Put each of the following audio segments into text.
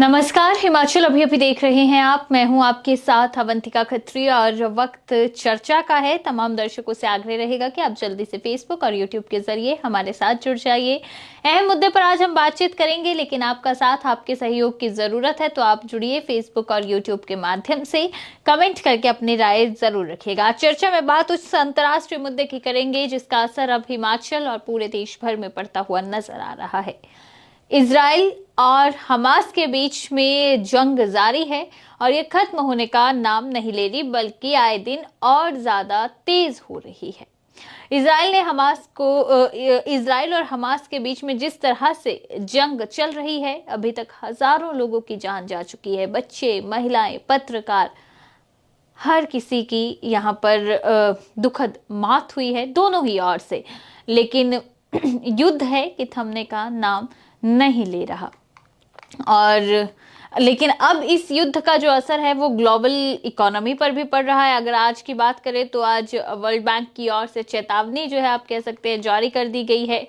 नमस्कार, हिमाचल अभी अभी देख रहे हैं आप। मैं हूं आपके साथ अवंतिका खत्री और वक्त चर्चा का है। तमाम दर्शकों से आग्रह रहेगा कि आप जल्दी से फेसबुक और यूट्यूब के जरिए हमारे साथ जुड़ जाइए। अहम मुद्दे पर आज हम बातचीत करेंगे, लेकिन आपका साथ, आपके सहयोग की जरूरत है, तो आप जुड़िए फेसबुक और यूट्यूब के माध्यम से। कमेंट करके अपनी राय जरूर रखिएगा। आज चर्चा में बात उस अंतर्राष्ट्रीय मुद्दे की करेंगे जिसका असर अब हिमाचल और पूरे देश भर में पड़ता हुआ नजर आ रहा है। इजराइल और हमास के बीच में जंग जारी है और ये खत्म होने का नाम नहीं ले रही, बल्कि आए दिन और ज्यादा तेज हो रही है। इजराइल और हमास के बीच में जिस तरह से जंग चल रही है, अभी तक हजारों लोगों की जान जा चुकी है। बच्चे, महिलाएं, पत्रकार, हर किसी की यहाँ पर दुखद मौत हुई है, दोनों ही ओर से। लेकिन युद्ध है कि थमने का नाम नहीं ले रहा। और लेकिन अब इस युद्ध का जो असर है वो ग्लोबल इकोनॉमी पर भी पड़ रहा है। अगर आज की बात करें तो आज वर्ल्ड बैंक की ओर से चेतावनी जो है, आप कह सकते हैं, जारी कर दी गई है।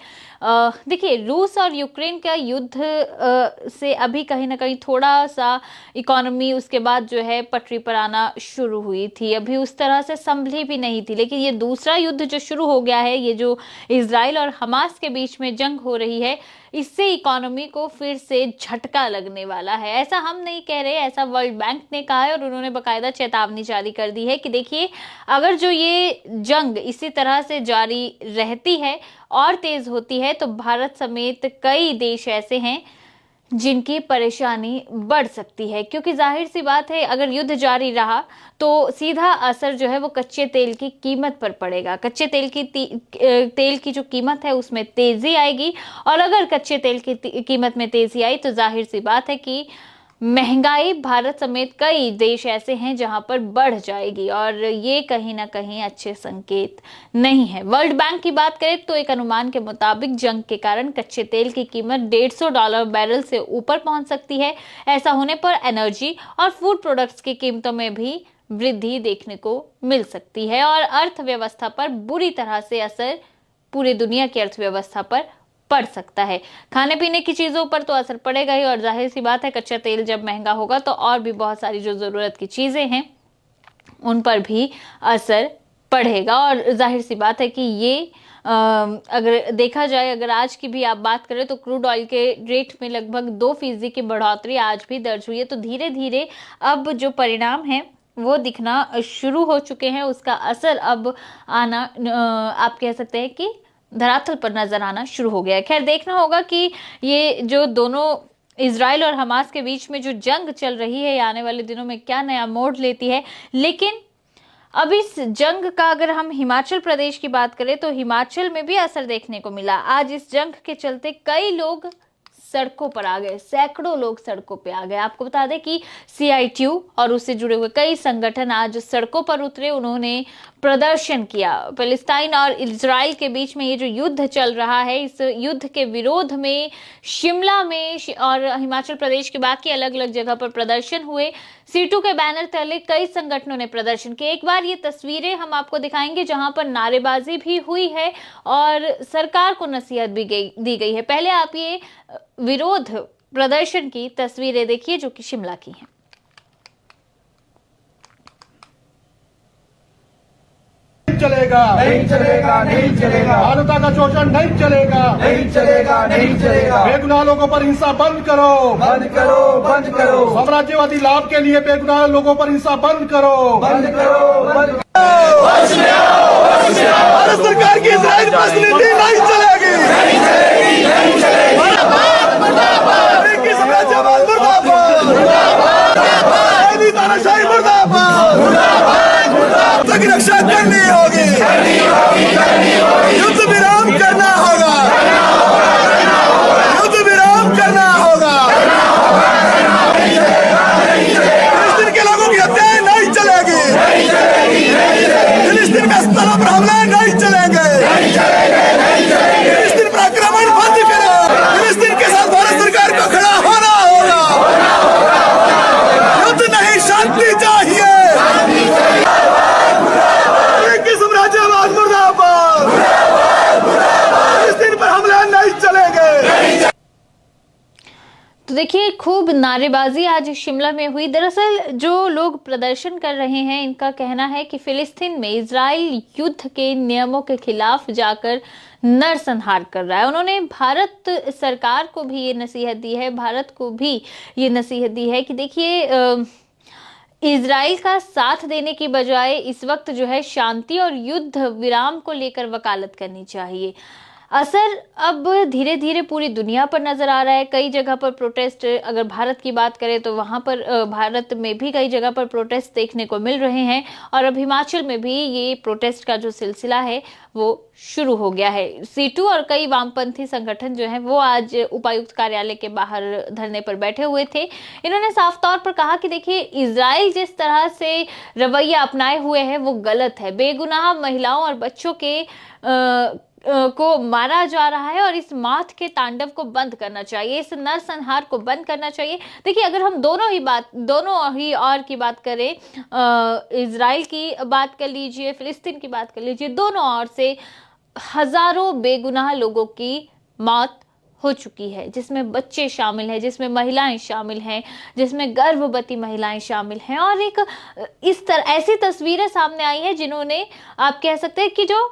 देखिए, रूस और यूक्रेन का युद्ध से अभी कहीं ना कहीं थोड़ा सा इकोनॉमी उसके बाद जो है पटरी पर आना शुरू हुई थी। अभी उस तरह से संभली भी नहीं थी, लेकिन ये दूसरा युद्ध जो शुरू हो गया है, ये जो इजराइल और हमास के बीच में जंग हो रही है, इससे इकोनॉमी को फिर से झटका लगने वाला है। ऐसा हम नहीं कह रहे, ऐसा वर्ल्ड बैंक ने कहा है और उन्होंने बाकायदा चेतावनी जारी कर दी है कि देखिए, अगर जो ये जंग इसी तरह से जारी रहती है और तेज होती है तो भारत समेत कई देश ऐसे हैं जिनकी परेशानी बढ़ सकती है। क्योंकि जाहिर सी बात है, अगर युद्ध जारी रहा तो सीधा असर जो है वो कच्चे तेल की कीमत पर पड़ेगा। कच्चे तेल की जो कीमत है उसमें तेजी आएगी, और अगर कच्चे तेल की कीमत में तेजी आई तो जाहिर सी बात है कि महंगाई भारत समेत कई देश ऐसे हैं जहां पर बढ़ जाएगी, और ये कहीं ना कहीं अच्छे संकेत नहीं है। वर्ल्ड बैंक की बात करें तो एक अनुमान के मुताबिक जंग के कारण कच्चे तेल की कीमत $150 बैरल से ऊपर पहुंच सकती है। ऐसा होने पर एनर्जी और फूड प्रोडक्ट्स की कीमतों में भी वृद्धि देखने को मिल सकती है, और अर्थव्यवस्था पर बुरी तरह से असर पूरी दुनिया की अर्थव्यवस्था पर पड़ सकता है। खाने पीने की चीजों पर तो असर पड़ेगा ही, और जाहिर सी बात है, कच्चा तेल जब महंगा होगा तो और भी बहुत सारी जो जरूरत की चीजें हैं उन पर भी असर पड़ेगा। और जाहिर सी बात है कि ये अगर देखा जाए, अगर आज की भी आप बात करें तो क्रूड ऑयल के रेट में लगभग 2% की बढ़ोतरी आज भी दर्ज हुई है। तो धीरे धीरे अब जो परिणाम है वो दिखना शुरू हो चुके हैं। उसका असर अब आना, आप कह सकते हैं कि धरातल पर नजर आना शुरू हो गया है। खैर, देखना होगा कि ये जो दोनों इजराइल और हमास के बीच में जो जंग चल रही है, आने वाले दिनों में क्या नया मोड़ लेती है। लेकिन अब इस जंग का अगर हम हिमाचल प्रदेश की बात करें तो हिमाचल में भी असर देखने को मिला। आज इस जंग के चलते कई लोग सड़कों पर आ गए, सैकड़ों लोग सड़कों पे आ गए। आपको बता दें कि CITU और उससे जुड़े हुए कई संगठन आज सड़कों पर उतरे, उन्होंने प्रदर्शन किया। फिलिस्तीन और इजराइल के बीच में ये जो युद्ध चल रहा है, इस युद्ध के विरोध में शिमला में और हिमाचल प्रदेश के बाकी अलग अलग जगह पर प्रदर्शन हुए। सीटू के बैनर तले कई संगठनों ने प्रदर्शन किया। एक बार ये तस्वीरें हम आपको दिखाएंगे जहां पर नारेबाजी भी हुई है और सरकार को नसीहत भी दी गई है। पहले आप ये विरोध प्रदर्शन की तस्वीरें देखिए जो कि शिमला की हैं। चलेगा नहीं चलेगा नहीं चलेगा, मानवता का शोषण नहीं चलेगा नहीं चलेगा नहीं चलेगा, बेगुनाह लोगों पर हिंसा बंद करो बंद करो बंद करो, साम्राज्यवादी लाभ के लिए बेगुनाह लोगों पर हिंसा बंद करो बंद करो बंद करो। भारत सरकार की इजराइल पर नीति नहीं चलेगी नहीं चलेगी नहीं चलेगी, मुर्दाबाद मुर्दाबाद, साम्राज्यवाद मुर्दाबाद मुर्दाबाद, तानाशाही मुर्दाबाद मुर्दाबाद मुर्दाबाद, की रक्षा करनी होगी युद्ध विराम करना होगा युद्ध विराम करना होगा, फिलिस्तीन के लोगों की हत्याएं नहीं चलेगी फिलिस्तीन में स्थलों पर हमले नहीं चलेंगे फिलिस्तीन पर आक्रमण बंद करो, फिलिस्तीन के साथ भारत सरकार को खड़ा होना होगा, युद्ध नहीं शांति चाहिए। देखिए खूब नारेबाजी आज शिमला में हुई। दरअसल जो लोग प्रदर्शन कर रहे हैं इनका कहना है कि फिलिस्तीन में इजराइल युद्ध के नियमों के खिलाफ जाकर नरसंहार कर रहा है। उन्होंने भारत सरकार को भी ये नसीहत दी है, भारत को भी ये नसीहत दी है कि देखिए इजराइल का साथ देने की बजाय इस वक्त जो है शांति और युद्ध विराम को लेकर वकालत करनी चाहिए। असर अब धीरे धीरे पूरी दुनिया पर नजर आ रहा है। कई जगह पर प्रोटेस्ट, अगर भारत की बात करें तो वहां पर भारत में भी कई जगह पर प्रोटेस्ट देखने को मिल रहे हैं और अब हिमाचल में भी ये प्रोटेस्ट का जो सिलसिला है वो शुरू हो गया है। सीटू और कई वामपंथी संगठन जो है वो आज उपायुक्त कार्यालय के बाहर धरने पर बैठे हुए थे। इन्होंने साफ तौर पर कहा कि देखिए इजराइल जिस तरह से रवैया अपनाए हुए है वो गलत है। बेगुनाह महिलाओं और बच्चों के को मारा जा रहा है और इस मात के तांडव को बंद करना चाहिए, इस नरसंहार को बंद करना चाहिए। देखिए अगर हम दोनों ही और की बात करें, इजराइल की बात कर लीजिए, फिलिस्तीन की बात कर लीजिए, दोनों ओर से हजारों बेगुनाह लोगों की मौत हो चुकी है, जिसमें बच्चे शामिल हैं, जिसमें महिलाएं शामिल हैं, जिसमें गर्भवती महिलाएं शामिल हैं। और एक इस तरह ऐसी तस्वीरें सामने आई हैं जिन्होंने, आप कह सकते हैं कि जो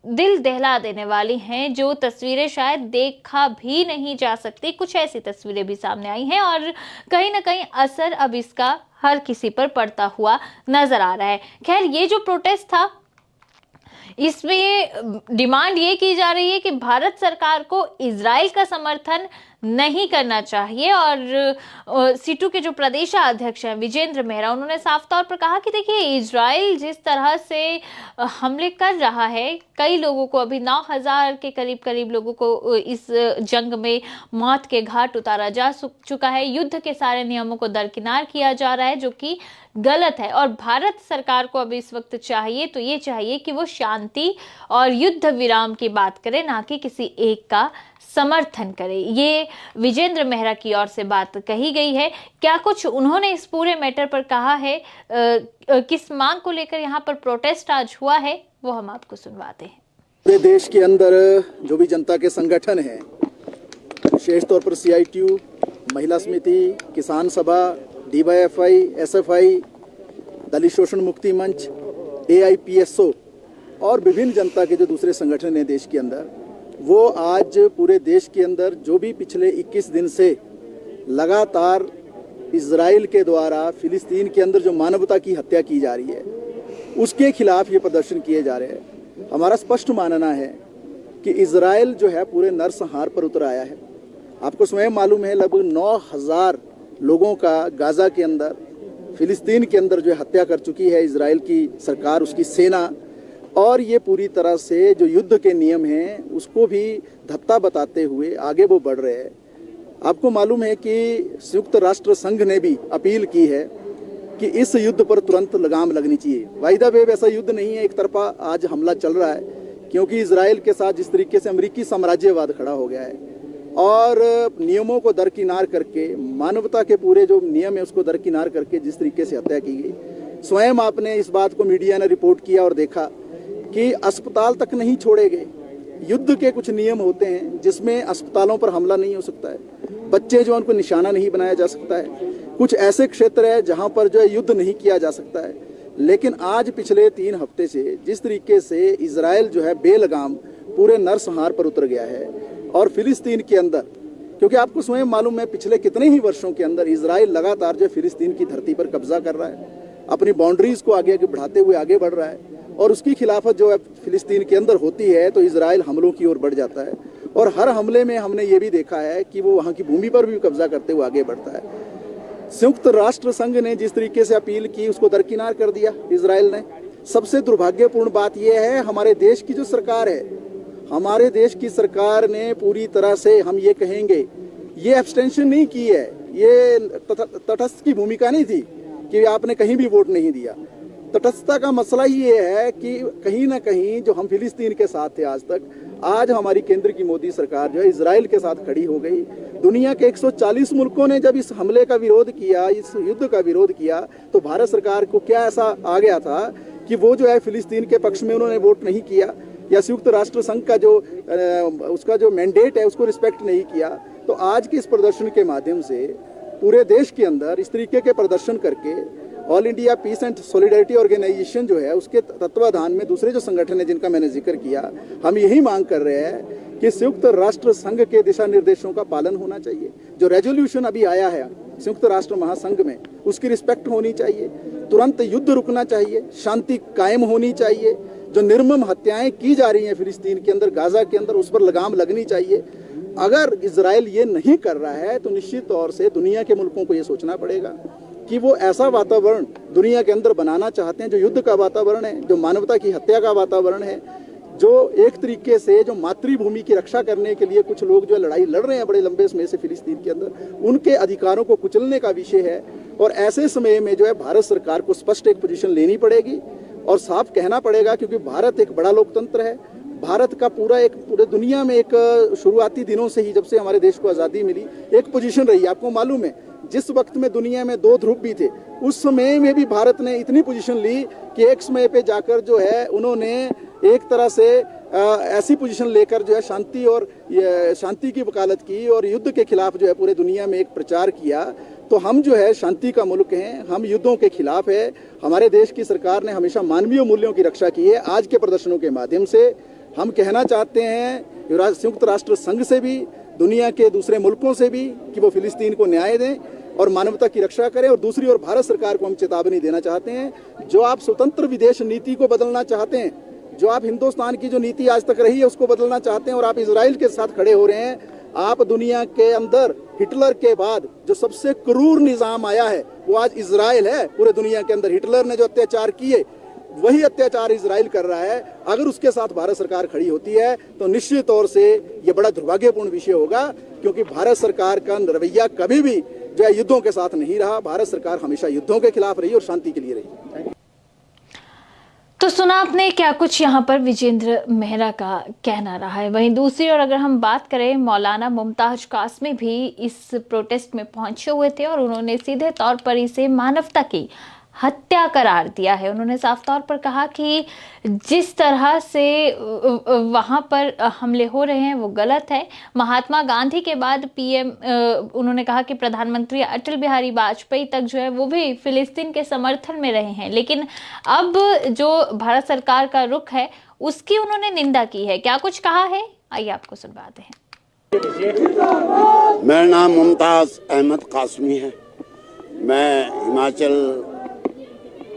दिल दहला देने वाली हैं, जो तस्वीरें शायद देखा भी नहीं जा सकती, कुछ ऐसी तस्वीरें भी सामने आई हैं और कहीं ना कहीं असर अब इसका हर किसी पर पड़ता हुआ नजर आ रहा है। खैर ये जो प्रोटेस्ट था इसमें डिमांड ये की जा रही है कि भारत सरकार को इजराइल का समर्थन नहीं करना चाहिए और सीटू के जो प्रदेशाध्यक्ष हैं विजेंद्र मेहरा, उन्होंने साफ तौर पर कहा कि देखिए इजराइल जिस तरह से हमले कर रहा है, कई लोगों को, अभी 9000 के करीब लोगों को इस जंग में मौत के घाट उतारा जा चुका है। युद्ध के सारे नियमों को दरकिनार किया जा रहा है जो कि गलत है और भारत सरकार को अब इस वक्त चाहिए तो ये चाहिए कि वो शांति और युद्ध विराम की बात करे, ना कि किसी एक का समर्थन करे। ये विजेंद्र मेहरा की ओर से बात कही गई है। क्या कुछ उन्होंने इस पूरे मैटर पर कहा है, किस मांग को लेकर यहाँ पर प्रोटेस्ट आज हुआ है, वो हम आपको सुनवाते हैं। पूरे देश के अंदर जो भी जनता के संगठन हैं, विशेष तौर पर CITU, महिला समिति, किसान सभा, DYFI, SFI, दलित शोषण मुक्ति मंच, AIPSO और विभिन्न जनता के जो दूसरे संगठन हैं देश के अंदर, वो आज पूरे देश के अंदर जो भी पिछले 21 दिन से लगातार इजराइल के द्वारा फिलिस्तीन के अंदर जो मानवता की हत्या की जा रही है उसके खिलाफ ये प्रदर्शन किए जा रहे हैं। हमारा स्पष्ट मानना है कि इजराइल जो है पूरे नरसंहार पर उतर आया है। आपको स्वयं मालूम है लगभग 9000 लोगों का गाजा के अंदर, फिलिस्तीन के अंदर जो हत्या कर चुकी है इजराइल की सरकार, उसकी सेना, और ये पूरी तरह से जो युद्ध के नियम हैं उसको भी धत्ता बताते हुए आगे वो बढ़ रहे हैं। आपको मालूम है कि संयुक्त राष्ट्र संघ ने भी अपील की है कि इस युद्ध पर तुरंत लगाम लगनी चाहिए। वाहिदा वेब ऐसा युद्ध नहीं है, एक तरफा आज हमला चल रहा है, क्योंकि इजराइल के साथ जिस तरीके से अमेरिकी साम्राज्यवाद खड़ा हो गया है और नियमों को दरकिनार करके, मानवता के पूरे जो नियम है उसको दरकिनार करके जिस तरीके से हत्या की गई, स्वयं आपने इस बात को मीडिया ने रिपोर्ट किया और देखा कि अस्पताल तक नहीं छोड़े गए। युद्ध के कुछ नियम होते हैं जिसमें अस्पतालों पर हमला नहीं हो सकता है, बच्चे जो उनको निशाना नहीं बनाया जा सकता है, कुछ ऐसे क्षेत्र है जहां पर जो है युद्ध नहीं किया जा सकता है। लेकिन आज पिछले 3 हफ्ते से जिस तरीके से इजराइल जो है बेलगाम पूरे नरसंहार पर उतर गया है और फिलिस्तीन के अंदर, क्योंकि आपको स्वयं मालूम है पिछले कितने ही वर्षों के अंदर इजराइल लगातार जो फिलिस्तीन की धरती पर कब्जा कर रहा है, अपनी बाउंड्रीज को आगे बढ़ाते हुए आगे बढ़ रहा है और उसकी खिलाफत जो है फिलिस्तीन के अंदर होती है तो इजराइल हमलों की ओर बढ़ जाता है और हर हमले में हमने ये भी देखा है कि वो वहाँ की भूमि पर भी कब्जा करते हुए आगे बढ़ता है। संयुक्त राष्ट्र संघ ने जिस तरीके से अपील की उसको दरकिनार कर दिया इजराइल ने। सबसे दुर्भाग्यपूर्ण बात यह है हमारे देश की जो सरकार है, हमारे देश की सरकार ने पूरी तरह से, हम ये कहेंगे, ये एब्सटेंशन नहीं की है, ये तटस्थ की भूमिका नहीं थी कि आपने कहीं भी वोट नहीं दिया। तटस्थता का मसला ही ये है कि कहीं ना कहीं जो हम फिलिस्तीन के साथ थे आज तक, आज हमारी केंद्र की मोदी सरकार जो है इजराइल के साथ खड़ी हो गई। दुनिया के 140 मुल्कों ने जब इस हमले का विरोध किया, इस युद्ध का विरोध किया, तो भारत सरकार को क्या ऐसा आ गया था कि वो जो है फिलिस्तीन के पक्ष में उन्होंने वोट नहीं किया या संयुक्त राष्ट्र संघ का जो उसका जो मैंडेट है उसको रिस्पेक्ट नहीं किया। तो आज के इस प्रदर्शन के माध्यम से पूरे देश के अंदर इस तरीके के प्रदर्शन करके All India Peace and Solidarity Organisation जो है उसके तत्वाधान में दूसरे जो संगठन है जिनका मैंने जिक्र किया, हम यही मांग कर रहे हैं कि संयुक्त राष्ट्र संघ के दिशा निर्देशों का पालन होना चाहिए। जो रेजोल्यूशन अभी आया है संयुक्त राष्ट्र महासंघ में, उसकी रिस्पेक्ट होनी चाहिए। तुरंत युद्ध रुकना चाहिए, शांति कायम होनी चाहिए। जो निर्मम हत्याएं की जा रही हैं फिलिस्तीन के अंदर, गाजा के अंदर, उस पर लगाम लगनी चाहिए। अगर इजराइल ये नहीं कर रहा है तो निश्चित तौर से दुनिया के मुल्कों को ये सोचना पड़ेगा कि वो ऐसा वातावरण दुनिया के अंदर बनाना चाहते हैं जो युद्ध का वातावरण है, जो मानवता की हत्या का वातावरण है, जो एक तरीके से जो मातृभूमि की रक्षा करने के लिए कुछ लोग जो लड़ाई लड़ रहे हैं बड़े लंबे समय से फिलिस्तीन के अंदर, उनके अधिकारों को कुचलने का विषय है। और ऐसे समय में जो है भारत सरकार को स्पष्ट एक पोजीशन लेनी पड़ेगी और साफ कहना पड़ेगा, क्योंकि भारत एक बड़ा लोकतंत्र है। भारत का पूरे दुनिया में एक शुरुआती दिनों से ही, जब से हमारे देश को आज़ादी मिली, एक पोजीशन रही है। आपको मालूम है जिस वक्त में दुनिया में दो ध्रुव भी थे, उस समय में भी भारत ने इतनी पोजीशन ली कि एक समय पे जाकर जो है उन्होंने एक तरह से ऐसी पोजीशन लेकर जो है शांति की वकालत की और युद्ध के खिलाफ जो है पूरे दुनिया में एक प्रचार किया। तो हम जो है शांति का मुल्क हैं, हम युद्धों के खिलाफ है। हमारे देश की सरकार ने हमेशा मानवीय मूल्यों की रक्षा की है। आज के प्रदर्शनों के माध्यम से हम कहना चाहते हैं संयुक्त राष्ट्र संघ से भी, दुनिया के दूसरे मुल्कों से भी, कि वो फिलिस्तीन को न्याय दें और मानवता की रक्षा करें। और दूसरी ओर भारत सरकार को हम चेतावनी देना चाहते हैं, जो आप स्वतंत्र विदेश नीति को बदलना चाहते हैं, जो आप हिंदुस्तान की जो नीति आज तक रही है उसको बदलना चाहते हैं और आप इजराइल के साथ खड़े हो रहे हैं। आप दुनिया के अंदर हिटलर के बाद जो सबसे क्रूर निजाम आया है वो आज इजराइल है। पूरे दुनिया के अंदर हिटलर ने जो अत्याचार किए वही अत्याचार इजराइल कर रहा है। अगर उसके साथ भारत सरकार खड़ी होती है तो निश्चित तौर से ये बड़ा दुर्भाग्यपूर्ण विषय होगा, क्योंकि भारत सरकार का रवैया कभी भी जो है युद्धों के साथ नहीं रहा। भारत सरकार हमेशा युद्धों के खिलाफ रही और शांति के लिए रही। तो सुना आपने क्या कुछ यहाँ पर विजेंद्र मेहरा का कहना रहा है। वहीं दूसरी ओर अगर हम बात करें, मौलाना मुमताज कासमी भी इस प्रोटेस्ट में पहुंचे हुए थे और उन्होंने सीधे तौर पर इसे मानवता की हत्या करार दिया है। उन्होंने साफ तौर पर कहा कि जिस तरह से वहाँ पर हमले हो रहे हैं वो गलत है। महात्मा गांधी के बाद पीएम, उन्होंने कहा कि प्रधानमंत्री अटल बिहारी वाजपेयी तक जो है वो भी फिलिस्तीन के समर्थन में रहे हैं, लेकिन अब जो भारत सरकार का रुख है उसकी उन्होंने निंदा की है। क्या कुछ कहा है, आइए आपको सुनवाते हैं। मेरा नाम मुमताज अहमद कासमी है। मैं हिमाचल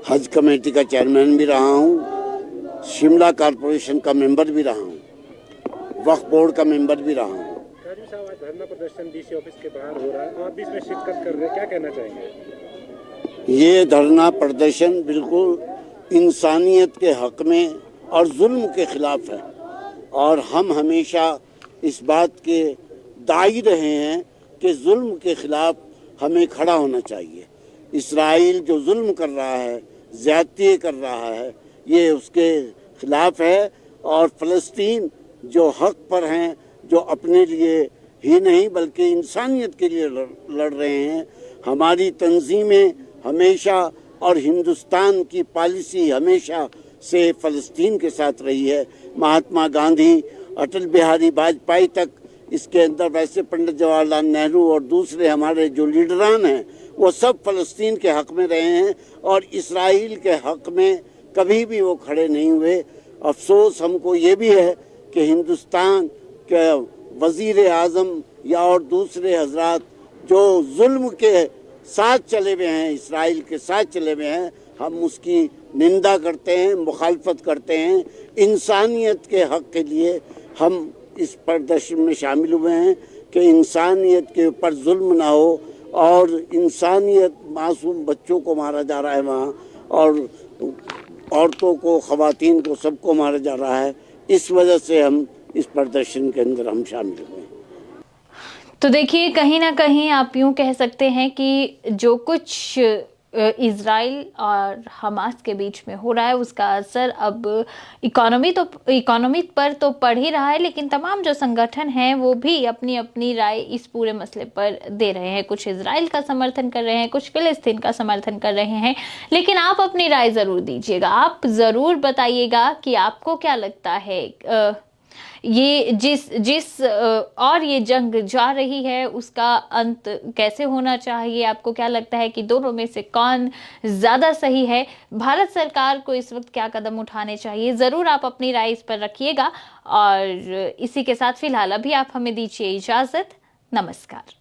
हज कमेटी का चेयरमैन भी रहा हूँ, शिमला कॉरपोरेशन का मेंबर भी रहा हूँ, वक्फ बोर्ड का मेंबर भी रहा हूँ। राजीव साहब, आज धरना प्रदर्शन डीसी ऑफिस के बाहर हो रहा है, आप भी इसमें शिरकत कर रहे हैं, क्या कहना चाहेंगे? ये धरना प्रदर्शन बिल्कुल इंसानियत के हक में और जुल्म के खिलाफ है और हम हमेशा इस बात के दाई रहे हैं कि जुल्म के खिलाफ हमें खड़ा होना चाहिए। इस्राइल जो जुल्म कर रहा है, ज़्यादती कर रहा है, ये उसके खिलाफ है। और फ़लस्तीन जो हक पर हैं, जो अपने लिए ही नहीं बल्कि इंसानियत के लिए लड़ रहे हैं, हमारी तंजीमें हमेशा और हिंदुस्तान की पॉलिसी हमेशा से फ़लस्तीन के साथ रही है। महात्मा गांधी, अटल बिहारी वाजपेयी तक इसके अंदर, वैसे पंडित जवाहरलाल नेहरू और दूसरे हमारे जो लीडरान हैं वो सब फ़लस्तीन के हक़ में रहे हैं और इसराइल के हक़ में कभी भी वो खड़े नहीं हुए। अफसोस हमको ये भी है कि हिंदुस्तान के वज़ीर आज़म या और दूसरे हजरात जो जुल्म के साथ चले हुए हैं, इसराइल के साथ चले हुए हैं, हम उसकी निंदा करते हैं, मुखालफत करते हैं। इंसानियत के हक़ के लिए हम इस प्रदर्शन में शामिल हुए हैं कि इंसानियत के ऊपर जुल्म ना हो और इंसानियत, मासूम बच्चों को मारा जा रहा है वहाँ और औरतों को, ख़वातीन को, सबको मारा जा रहा है। इस वजह से हम इस प्रदर्शन के अंदर हम शामिल हुए। तो देखिए, कहीं ना कहीं आप यूँ कह सकते हैं कि जो कुछ इजराइल और हमास के बीच में हो रहा है उसका असर अब इकोनॉमी पर तो पड़ ही रहा है, लेकिन तमाम जो संगठन हैं वो भी अपनी अपनी राय इस पूरे मसले पर दे रहे हैं। कुछ इजराइल का समर्थन कर रहे हैं, कुछ फिलिस्तीन का समर्थन कर रहे हैं, लेकिन आप अपनी राय ज़रूर दीजिएगा। आप ज़रूर बताइएगा कि आपको क्या लगता है ये जिस और ये जंग जा रही है उसका अंत कैसे होना चाहिए? आपको क्या लगता है कि दोनों में से कौन ज्यादा सही है? भारत सरकार को इस वक्त क्या कदम उठाने चाहिए? जरूर आप अपनी राय इस पर रखिएगा। और इसी के साथ फिलहाल अभी आप हमें दीजिए इजाजत। नमस्कार।